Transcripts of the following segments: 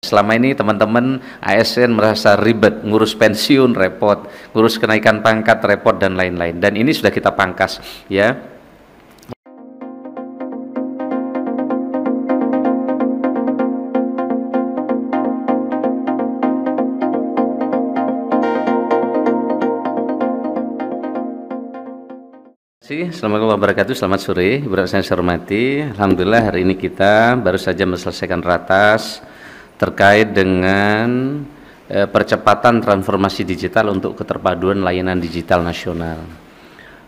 Selama ini teman-teman ASN merasa ribet, ngurus pensiun repot, ngurus kenaikan pangkat repot dan lain-lain. Dan ini sudah kita pangkas ya. Assalamualaikum warahmatullahi wabarakatuh. Selamat sore, Ibu saya hormati. Alhamdulillah hari ini kita baru saja menyelesaikan ratas terkait dengan percepatan transformasi digital untuk keterpaduan layanan digital nasional.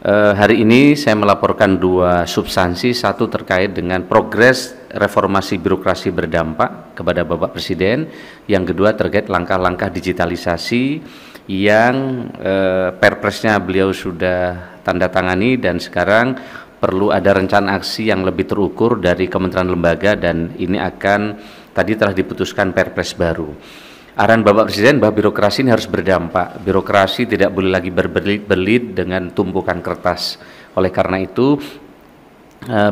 Hari ini saya melaporkan dua substansi, satu terkait dengan progres reformasi birokrasi berdampak kepada Bapak Presiden, yang kedua terkait langkah-langkah digitalisasi yang perpresnya beliau sudah tanda tangani dan sekarang perlu ada rencana aksi yang lebih terukur dari kementerian lembaga, dan ini akan tadi telah diputuskan perpres baru. Arahan Bapak Presiden bahwa birokrasi ini harus berdampak, birokrasi tidak boleh lagi berbelit-belit dengan tumpukan kertas. Oleh karena itu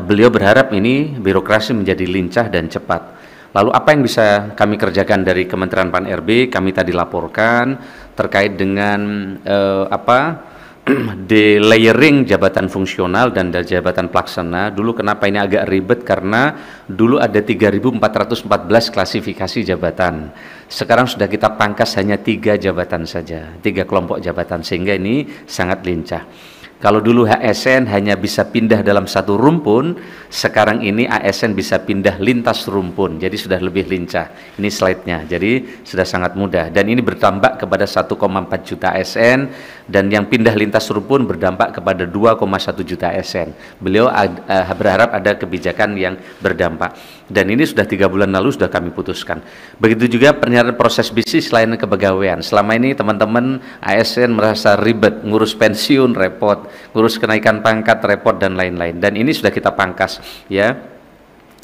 beliau berharap ini birokrasi menjadi lincah dan cepat. Lalu apa yang bisa kami kerjakan dari Kementerian Pan-RB? Kami tadi laporkan terkait dengan delayering jabatan fungsional dan jabatan pelaksana. Dulu kenapa ini agak ribet, karena dulu ada 3.414 klasifikasi jabatan. Sekarang sudah kita pangkas hanya 3 jabatan saja, 3 kelompok jabatan, sehingga ini sangat lincah. Kalau dulu ASN hanya bisa pindah dalam satu rumpun, sekarang ini ASN bisa pindah lintas rumpun, jadi sudah lebih lincah. Ini slide-nya, jadi sudah sangat mudah. Dan ini berdampak kepada 1,4 juta ASN, dan yang pindah lintas rumpun berdampak kepada 2,1 juta ASN. Beliau berharap ada kebijakan yang berdampak. Dan ini sudah 3 bulan lalu sudah kami putuskan. Begitu juga penyelenggaraan proses bisnis layanan kepegawaian. Selama ini teman-teman ASN merasa ribet, ngurus pensiun repot, ngurus kenaikan pangkat repot dan lain-lain. Dan ini sudah kita pangkas ya.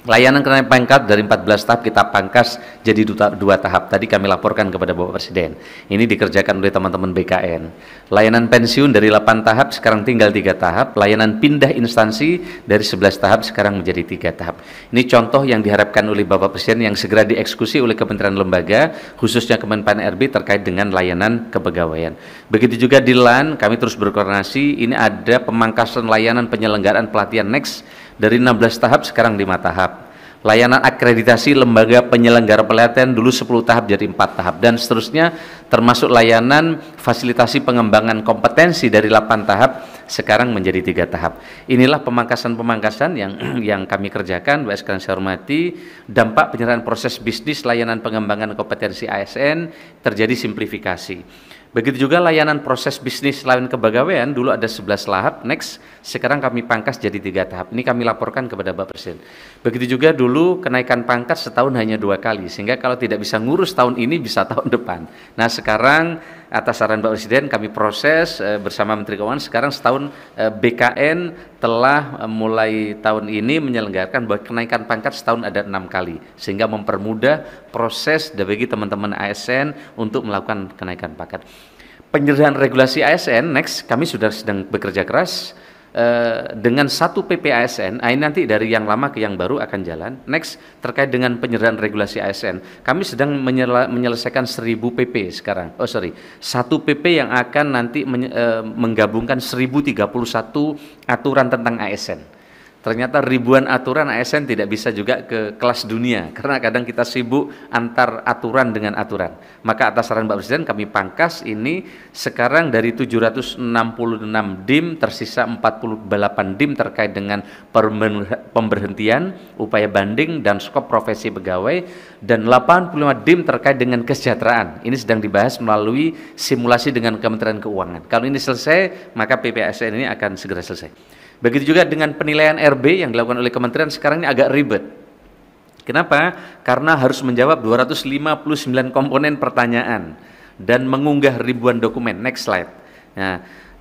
Layanan kenaikan pangkat dari 14 tahap kita pangkas jadi 2 tahap. Tadi kami laporkan kepada Bapak Presiden. Ini dikerjakan oleh teman-teman BKN. Layanan pensiun dari 8 tahap sekarang tinggal 3 tahap. Layanan pindah instansi dari 11 tahap sekarang menjadi 3 tahap. Ini contoh yang diharapkan oleh Bapak Presiden yang segera dieksekusi oleh Kementerian Lembaga, khususnya Kemenpan RB terkait dengan layanan kepegawaian. Begitu juga di LAN, kami terus berkoordinasi. Ini ada pemangkasan layanan penyelenggaraan pelatihan next dari 16 tahap sekarang 5 tahap. Layanan akreditasi lembaga penyelenggara pelatihan dulu 10 tahap jadi 4 tahap, dan seterusnya, termasuk layanan fasilitasi pengembangan kompetensi dari 8 tahap sekarang menjadi 3 tahap. Inilah pemangkasan-pemangkasan yang kami kerjakan. Bapak sekalian saya hormati, dampak penyerahan proses bisnis layanan pengembangan kompetensi ASN terjadi simplifikasi. Begitu juga layanan proses bisnis layanan kepegawaian, dulu ada 11 tahap, next sekarang kami pangkas jadi 3 tahap. Ini kami laporkan kepada Bapak Presiden. Begitu juga dulu kenaikan pangkat setahun hanya 2 kali, sehingga kalau tidak bisa ngurus tahun ini bisa tahun depan. Nah sekarang atas saran Bapak Presiden kami proses bersama Menteri Keuangan, sekarang setahun BKN telah mulai tahun ini menyelenggarakan bahwa kenaikan pangkat setahun ada 6 kali, sehingga mempermudah proses bagi teman-teman ASN untuk melakukan kenaikan pangkat. Penyerahan regulasi ASN, next kami sudah sedang bekerja keras dengan 1 PP ASN. Ini nanti dari yang lama ke yang baru akan jalan. Next terkait dengan penyerahan regulasi ASN, kami sedang menyelesaikan 1000 PP sekarang. 1 PP yang akan nanti menggabungkan 1031 aturan tentang ASN. Ternyata ribuan aturan ASN tidak bisa juga ke kelas dunia, karena kadang kita sibuk antar aturan dengan aturan. Maka atas saran Bapak Presiden kami pangkas ini sekarang dari 766 DIM tersisa 48 DIM terkait dengan pemberhentian, upaya banding dan skop profesi pegawai, dan 85 DIM terkait dengan kesejahteraan. Ini sedang dibahas melalui simulasi dengan Kementerian Keuangan. Kalau ini selesai, maka PPASN ini akan segera selesai. Begitu juga dengan penilaian RB yang dilakukan oleh kementerian, sekarang ini agak ribet. Kenapa? Karena harus menjawab 259 komponen pertanyaan dan mengunggah ribuan dokumen. Next slide.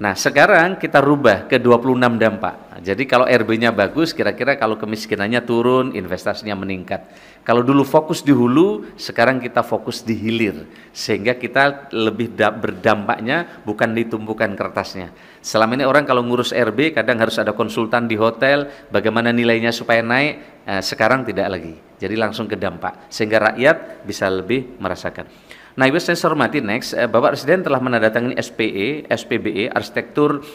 Nah, sekarang kita rubah ke 26 dampak. Jadi kalau RB-nya bagus, kira-kira kalau kemiskinannya turun, investasinya meningkat. Kalau dulu fokus di hulu, sekarang kita fokus di hilir. Sehingga kita lebih berdampaknya bukan di tumpukan kertasnya. Selama ini orang kalau ngurus RB, kadang harus ada konsultan di hotel, bagaimana nilainya supaya naik, sekarang tidak lagi. Jadi langsung ke dampak, sehingga rakyat bisa lebih merasakan. Nah, Ibu saya hormati, next, Bapak Presiden telah menandatangani SPBE, Arsitektur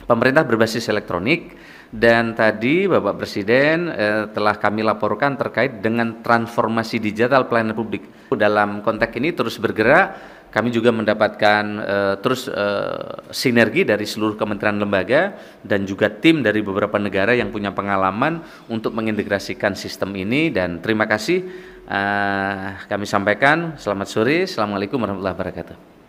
Pemerintah Berbasis Elektronik, dan tadi Bapak Presiden telah kami laporkan terkait dengan transformasi digital pelayanan publik. Dalam konteks ini terus bergerak, kami juga mendapatkan sinergi dari seluruh kementerian lembaga dan juga tim dari beberapa negara yang punya pengalaman untuk mengintegrasikan sistem ini, dan terima kasih. Kami sampaikan selamat sore, assalamualaikum warahmatullahi wabarakatuh.